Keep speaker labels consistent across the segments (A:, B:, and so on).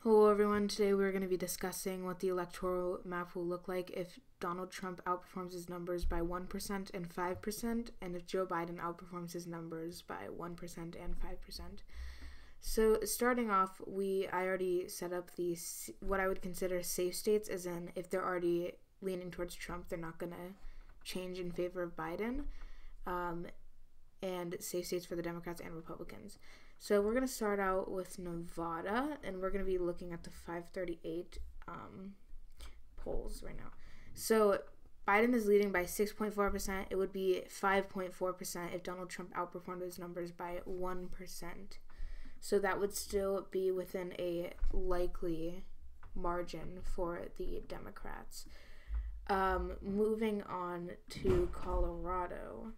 A: Hello everyone, today we're going to be discussing what the electoral map will look like if Donald Trump outperforms his numbers by 1% and 5%, and if Joe Biden outperforms his numbers by 1% and 5%. So starting off, I already set up what I would consider safe states, as in if they're already leaning towards Trump, they're not going to change in favor of Biden, and safe states for the Democrats and Republicans. So we're going to start out with Nevada, and we're going to be looking at the 538 polls right now. So Biden is leading by 6.4%. It would be 5.4% if Donald Trump outperformed his numbers by 1%. So that would still be within a likely margin for the Democrats. Moving on to Colorado.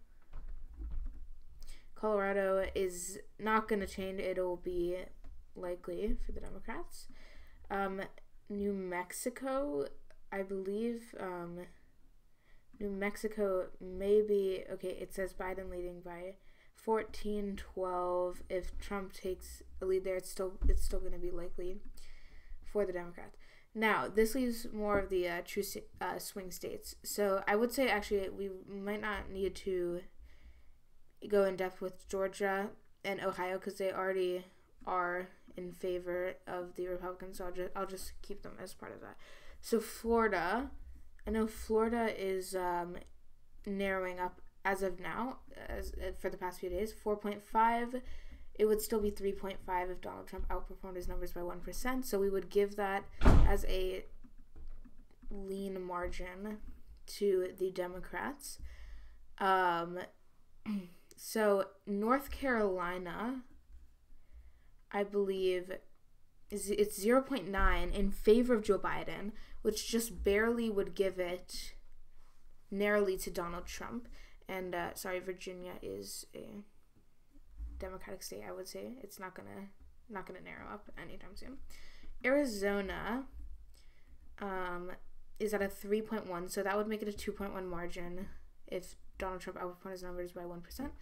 A: Colorado is not going to change. It'll be likely for the Democrats. New Mexico, I believe, New Mexico maybe, okay, it says Biden leading by 14-12. If Trump takes a lead there, it's still going to be likely for the Democrats. Now, this leaves more of the true swing states. So I would say, actually, we might not need to go in depth with Georgia and Ohio because they already are in favor of the Republicans, so I'll just keep them as part of that. So Florida, I know Florida is narrowing up as of now, for the past few days, 4.5. It would still be 3.5 if Donald Trump outperformed his numbers by 1%, so we would give that as a lean margin to the Democrats. So North Carolina, I believe, it's 0.9 in favor of Joe Biden, which just barely would give it narrowly to Donald Trump. And Virginia is a Democratic state. I would say it's not gonna narrow up anytime soon. Arizona is at a 3.1, so that would make it a 2.1 margin if Donald Trump outperformed his numbers by 1%.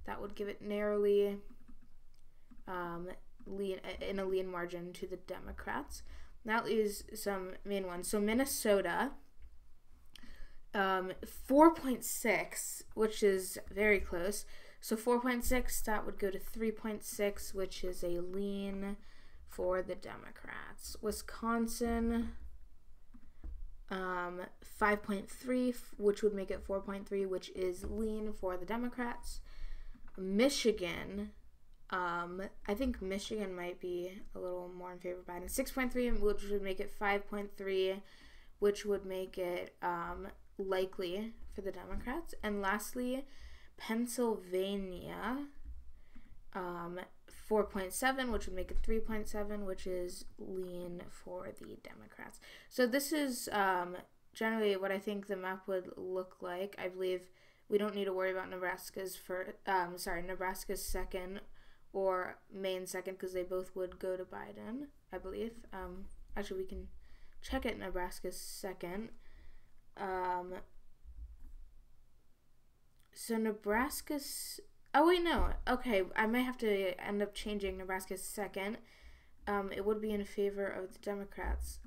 A: That would give it narrowly in a lean margin to the Democrats. That leaves some main ones. So Minnesota, 4.6, which is very close. So 4.6, that would go to 3.6, which is a lean for the Democrats. Wisconsin, 5.3, which would make it 4.3, which is lean for the Democrats. Michigan, I think Michigan might be a little more in favor of Biden. 6.3, which would make it 5.3, which would make it likely for the Democrats. And lastly, Pennsylvania, 4.7, which would make it 3.7, which is lean for the Democrats. So this is generally what I think the map would look like. I believe we don't need to worry about Nebraska's second or Maine second, because they both would go to Biden, I believe. Actually, we can check it. Nebraska's second. So Nebraska's... Oh, wait, no. Okay, I might have to end up changing Nebraska's second. It would be in favor of the Democrats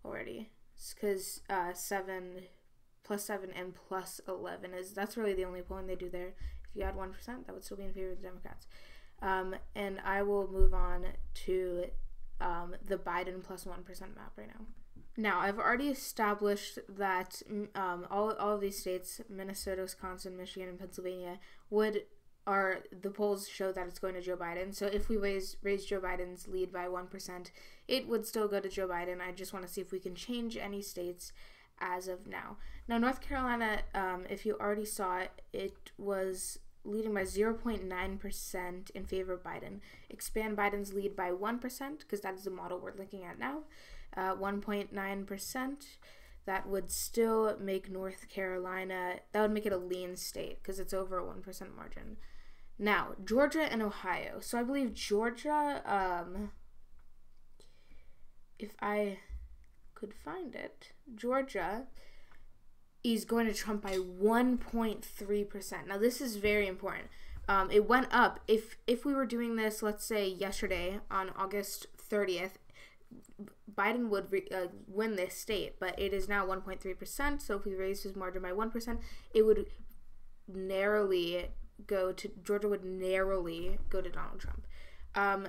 A: already. Because 7 plus 7 and plus 11 that's really the only polling they do there. If you add 1%, that would still be in favor of the Democrats. And I will move on to the Biden plus 1% map right now. Now, I've already established that all of these states, Minnesota, Wisconsin, Michigan, and Pennsylvania, the polls show that it's going to Joe Biden. So if we raise Joe Biden's lead by 1%, it would still go to Joe Biden. I just want to see if we can change any states as of now. Now, North Carolina, if you already saw it, it was leading by 0.9% in favor of Biden. Expand Biden's lead by 1%, because that is the model we're looking at now. 1.9%. That would still make North Carolina, that would make it a lean state, because it's over a 1% margin. Now, Georgia and Ohio. So I believe Georgia, if I could find it, Georgia is going to Trump by 1.3%. Now, this is very important. It went up. If we were doing this, let's say yesterday on August 30th, Biden would win this state, but it is now 1.3%. So if we raised his margin by 1%, it would narrowly go to Georgia. Would narrowly go to Donald Trump.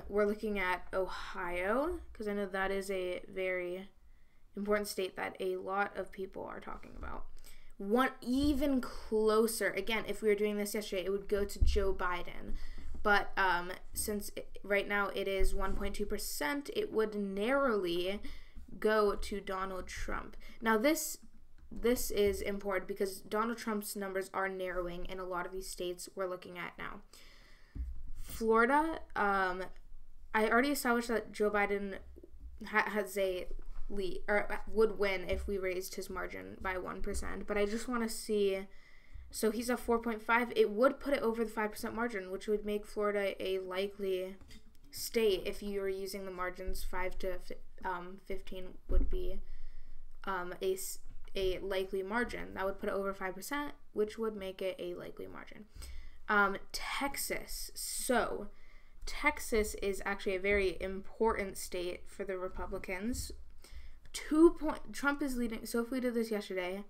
A: We're looking at Ohio because I know that is a very important state that a lot of people are talking about. One even closer. Again, if we were doing this yesterday, it would go to Joe Biden. But since right now it is 1.2%, it would narrowly go to Donald Trump. Now this is important because Donald Trump's numbers are narrowing in a lot of these states we're looking at now. Florida, I already established that Joe Biden has a lead, or would win if we raised his margin by 1%, but I just want to see. So he's at 4.5. It would put it over the 5% margin, which would make Florida a likely state if you were using the margins. 5 to 15 would be a likely margin. That would put it over 5%, which would make it a likely margin. Texas. So Texas is actually a very important state for the Republicans. Trump is leading. So if we did this yesterday,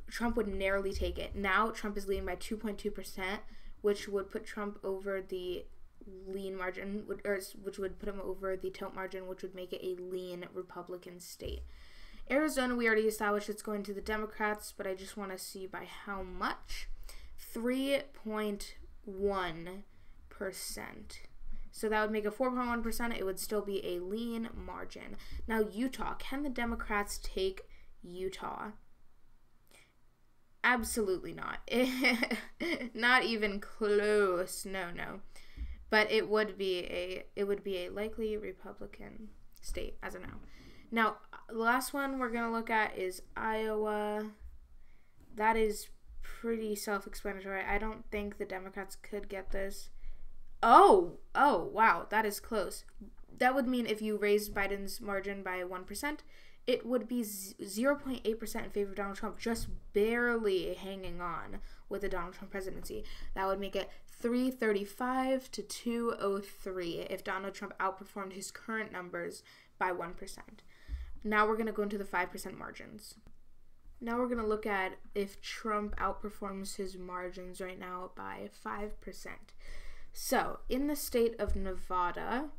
A: Trump would narrowly take it. Now Trump is leading by 2.2%, which would put Trump over the lean margin, which would put him over the tilt margin, which would make it a lean Republican state. Arizona, we already established it's going to the Democrats, but I just want to see by how much. 3.1%. So that would make a 4.1%. It would still be a lean margin. Now, Utah. Can the Democrats take Utah? Absolutely not. Not even close. No. But it would be a likely Republican state as of now. Now, the last one we're going to look at is Iowa. That is pretty self-explanatory. I don't think the Democrats could get this. Oh, wow, that is close. That would mean if you raised Biden's margin by 1%, it would be 0.8% in favor of Donald Trump, just barely hanging on with the Donald Trump presidency. That would make it 335 to 203 if Donald Trump outperformed his current numbers by 1%. Now we're going to go into the 5% margins. Now we're going to look at if Trump outperforms his margins right now by 5%. So, in the state of Nevada,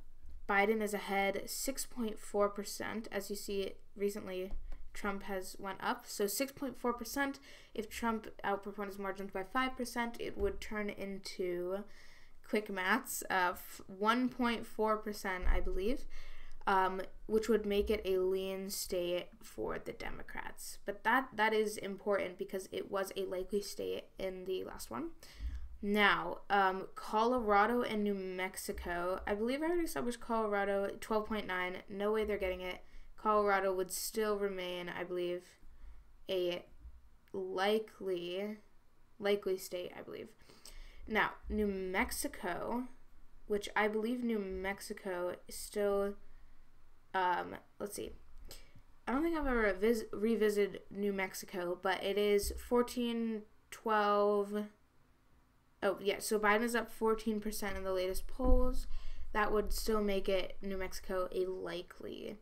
A: Biden is ahead 6.4%. As you see, recently Trump has went up. So 6.4%. If Trump outperformed his margins by 5%, it would turn into, quick maths, 1.4%, I believe, which would make it a lean state for the Democrats. But that is important because it was a likely state in the last one. Now, Colorado and New Mexico. I believe I already established Colorado, 12.9. No way they're getting it. Colorado would still remain, I believe, a likely state, I believe. Now, New Mexico, which I believe New Mexico is still, let's see. I don't think I've ever revisited New Mexico, but it is 14-12. Oh, yeah, so Biden is up 14% in the latest polls. That would still make it, New Mexico, a likely.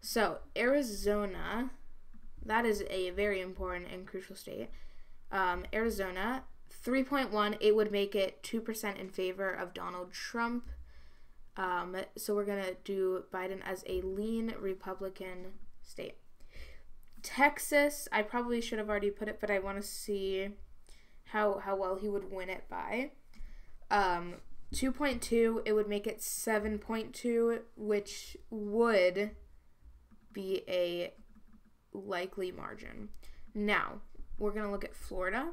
A: So, Arizona, that is a very important and crucial state. Arizona, 3.1, it would make it 2% in favor of Donald Trump. So we're going to do Biden as a lean Republican state. Texas, I probably should have already put it, but I want to see how well he would win it by. 2.2, it would make it 7.2, which would be a likely margin. Now, we're going to look at Florida,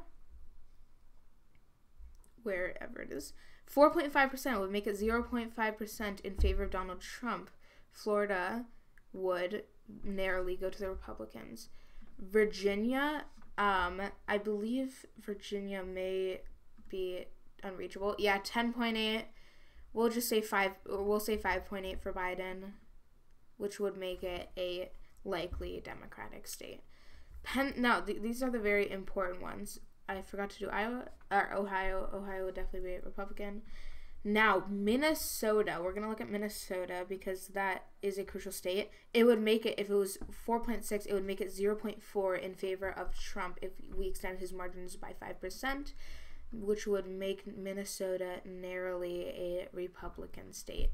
A: wherever it is. 4.5% would make it 0.5% in favor of Donald Trump. Florida would narrowly go to the Republicans. Virginia, I believe Virginia may be unreachable. Yeah, 10.8. We'll just say 5, or we'll say 5.8 for Biden, which would make it a likely Democratic state. Now, these are the very important ones. I forgot to do Iowa or Ohio. Ohio would definitely be Republican. Now, Minnesota. We're going to look at Minnesota because that is a crucial state. It would make it, if it was 4.6, it would make it 0.4 in favor of Trump if we extend his margins by 5%, which would make Minnesota narrowly a Republican state.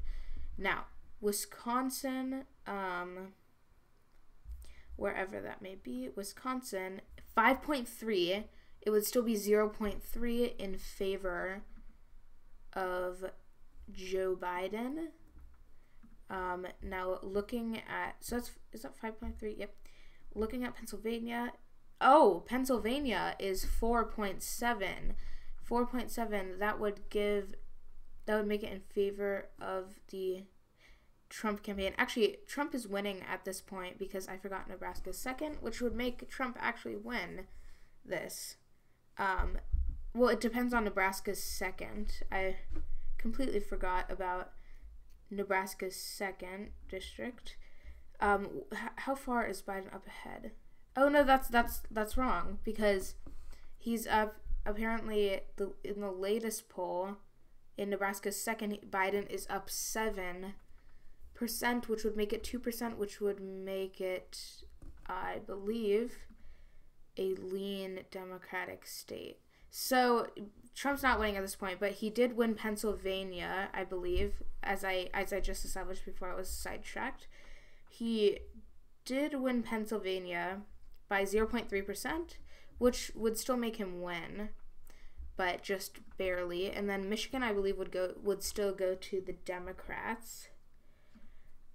A: Now, Wisconsin, wherever that may be, Wisconsin, 5.3, it would still be 0.3 in favor of Joe Biden. Now looking at, is that 5.3? Yep. Looking at Pennsylvania. Oh, Pennsylvania is 4.7. 4.7, that would make it in favor of the Trump campaign. Actually, Trump is winning at this point because I forgot Nebraska's second, which would make Trump actually win this. Well, it depends on Nebraska's second. I completely forgot about Nebraska's second district. How far is Biden up ahead? Oh no, that's wrong because he's up. Apparently, in the latest poll, in Nebraska's second, Biden is up 7%, which would make it 2%, which would make it, I believe, a lean Democratic state. So Trump's not winning at this point, but he did win Pennsylvania, I believe, as I just established before I was sidetracked. He did win Pennsylvania by 0.3%, which would still make him win, but just barely. And then Michigan, I believe, would still go to the Democrats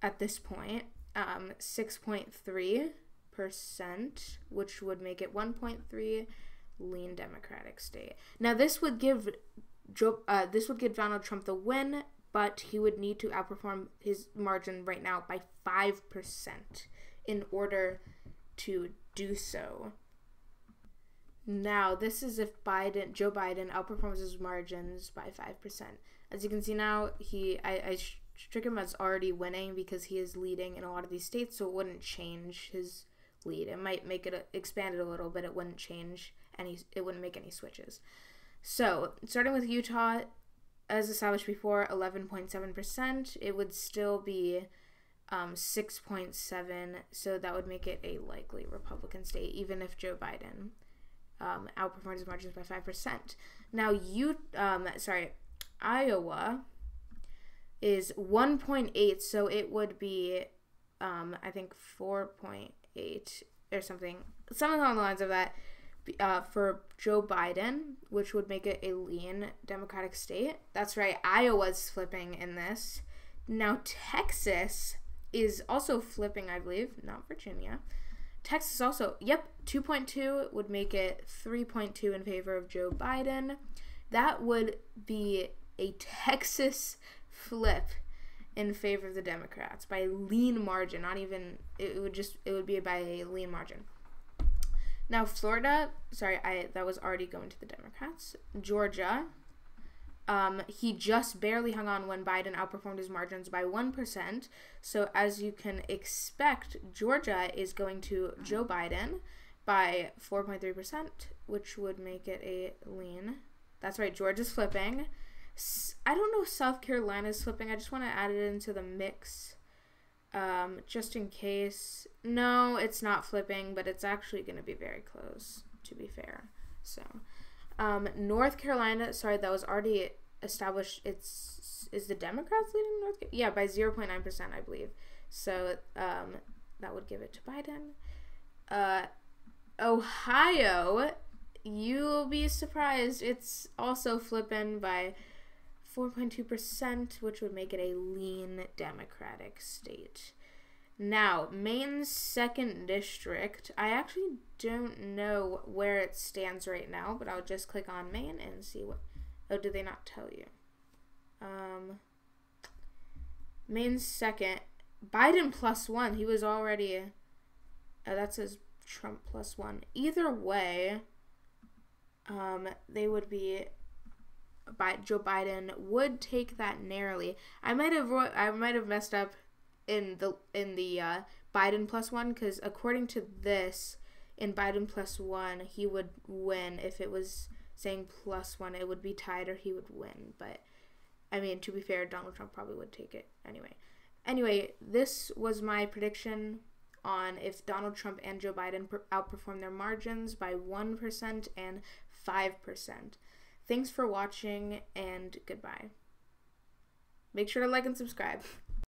A: at this point, 6.3%, which would make it 1.3 lean Democratic state. Now this would give Donald Trump the win, but he would need to outperform his margin right now by 5% in order to do so. Now this is if Joe Biden outperforms his margins by 5%. As you can see now, I struck him as already winning because he is leading in a lot of these states, so it wouldn't change his lead. It might make it expand it a little, but it wouldn't change it wouldn't make any switches. So starting with Utah, as established before, 11.7%, it would still be 6.7, so that would make it a likely Republican state, even if Joe Biden outperforms his margins by 5%. Now, Iowa is 1.8, so it would be, I think, 4.8 or something along the lines of that, for Joe Biden, which would make it a lean Democratic state. That's right, Iowa's flipping in this. Now, Texas is also flipping, I believe, not Virginia. Texas also, 2.2 would make it 3.2 in favor of Joe Biden. That would be a Texas flip in favor of the Democrats by a lean margin. Not even, it would be by a lean margin. Now, Florida, that was already going to the Democrats. Georgia, he just barely hung on when Biden outperformed his margins by 1%. So as you can expect, Georgia is going to Joe Biden by 4.3%, which would make it a lean. That's right, Georgia's flipping. I don't know if South Carolina's flipping. I just want to add it into the mix. Just in case. No, it's not flipping, but it's actually going to be very close, to be fair. So, North Carolina, that was already established. Is the Democrats leading North Carolina? Yeah, by 0.9%, I believe. So, that would give it to Biden. Ohio, you'll be surprised. It's also flipping by 4.2%, which would make it a lean Democratic state. Now, Maine's 2nd district, I actually don't know where it stands right now, but I'll just click on Maine and see what... Oh, did they not tell you? Maine's 2nd, Biden +1. He was already... that says Trump +1. Either way, they would be... Joe Biden would take that narrowly. I might have messed up in the Biden +1, because according to this, in Biden +1, he would win. If it was saying +1, it would be tied or he would win. But, I mean, to be fair, Donald Trump probably would take it Anyway, this was my prediction on if Donald Trump and Joe Biden outperform their margins by 1% and 5%. Thanks for watching, and goodbye. Make sure to like and subscribe.